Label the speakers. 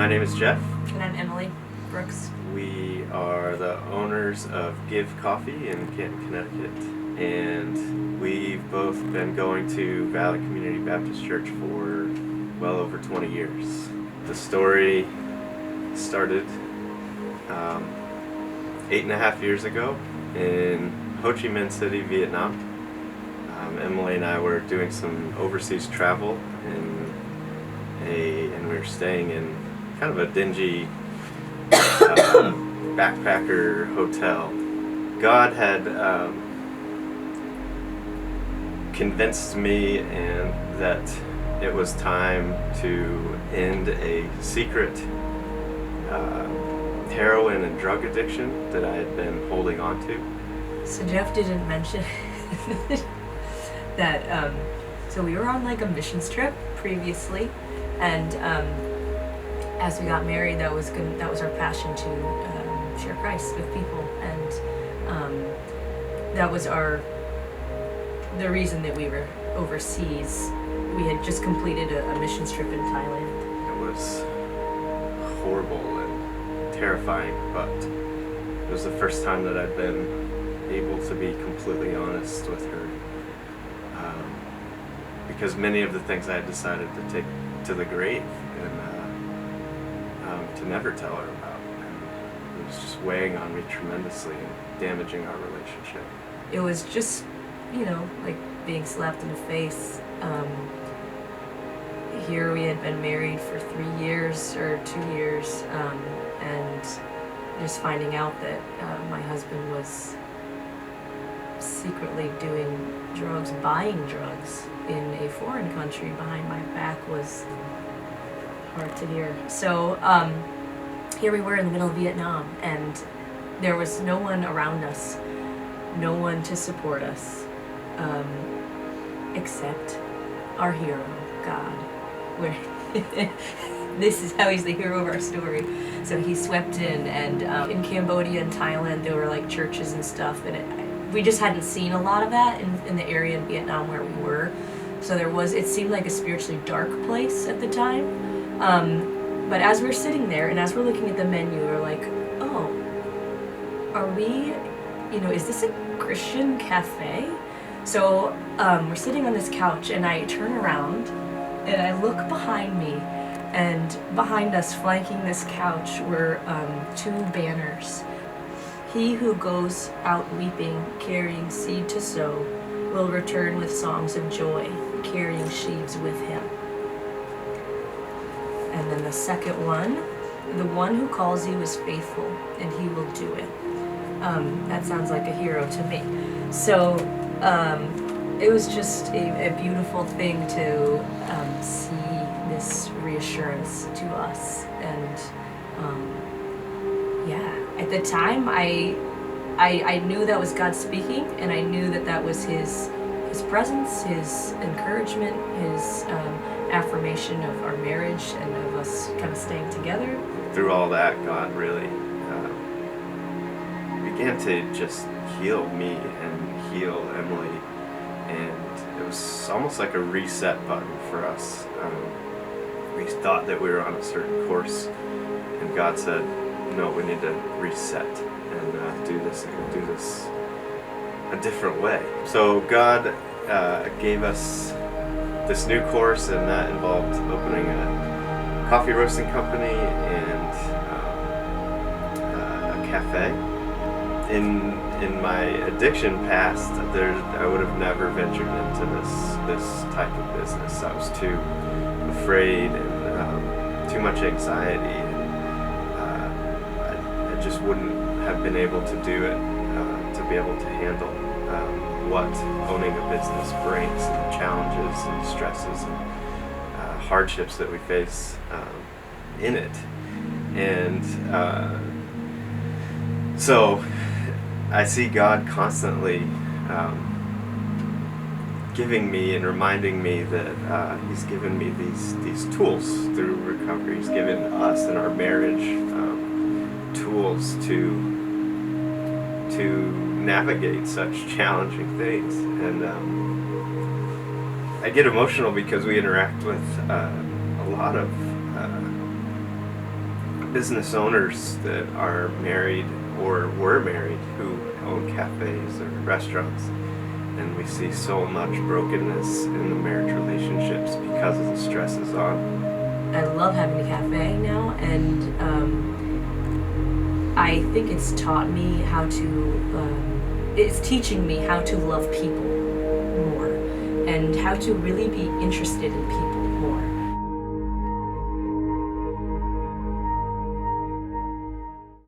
Speaker 1: My name is Jeff.
Speaker 2: And I'm Emily Brooks.
Speaker 1: We are the owners of Give Coffee in Canton, Connecticut, and we've both been going to Valley Community Baptist Church for well over 20 years. The story started 8.5 years ago in Ho Chi Minh City, Vietnam. Emily and I were doing some overseas travel, and we were staying in kind of a dingy backpacker hotel. God had convinced me that it was time to end a secret heroin and drug addiction that I had been holding on to.
Speaker 2: So Jeff didn't mention that, so we were on like a missions trip previously, and as we got married, that was our passion to share Christ with people, and that was the reason that we were overseas. We had just completed a missions trip in Thailand.
Speaker 1: It was horrible and terrifying, but it was the first time that I'd been able to be completely honest with her, because many of the things I had decided to take to the grave and to never tell her about, and it was just weighing on me tremendously and damaging our relationship.
Speaker 2: It was just, like being slapped in the face. Here we had been married for 3 years or 2 years, and just finding out that my husband was secretly doing drugs, buying drugs in a foreign country behind my back was hard to hear. So here we were in the middle of Vietnam, and there was no one around us, no one to support us, except our hero, God. This is how he's the hero of our story. So he swept in, and in Cambodia and Thailand there were like churches and stuff, and we just hadn't seen a lot of that in the area in Vietnam where we were. So it seemed like a spiritually dark place at the time. But as we're sitting there and as we're looking at the menu, we're like, oh, are we, is this a Christian cafe? So we're sitting on this couch, and I turn around and I look behind me, and behind us, flanking this couch, were 2 banners. He who goes out weeping, carrying seed to sow, will return with songs of joy, carrying sheaves with him. And then the second one, the one who calls you is faithful, and he will do it. That sounds like a hero to me. So it was just a beautiful thing to see this reassurance to us. And at the time I knew that was God speaking, and I knew that was his presence, his encouragement, his affirmation of our marriage and of us kind of staying together.
Speaker 1: Through all that, God really began to just heal me and heal Emily, and it was almost like a reset button for us. We thought that we were on a certain course, and God said, no, we need to reset and do this a different way. So God gave us this new course, and that involved opening a coffee roasting company and a cafe. In my addiction past, I would have never ventured into this type of business. I was too afraid and too much anxiety. I just wouldn't have been able to do it, to be able to handle what owning a business brings, and the challenges and stresses and hardships that we face in it. And so I see God constantly giving me and reminding me that He's given me these tools through recovery. He's given us in our marriage tools to navigate such challenging things. And I get emotional because we interact with a lot of business owners that are married or were married who own cafes or restaurants, and we see so much brokenness in the marriage relationships because of the stresses on.
Speaker 2: I love having a cafe now, and I think it's taught me how to, it's teaching me how to love people more and how to really be interested in people.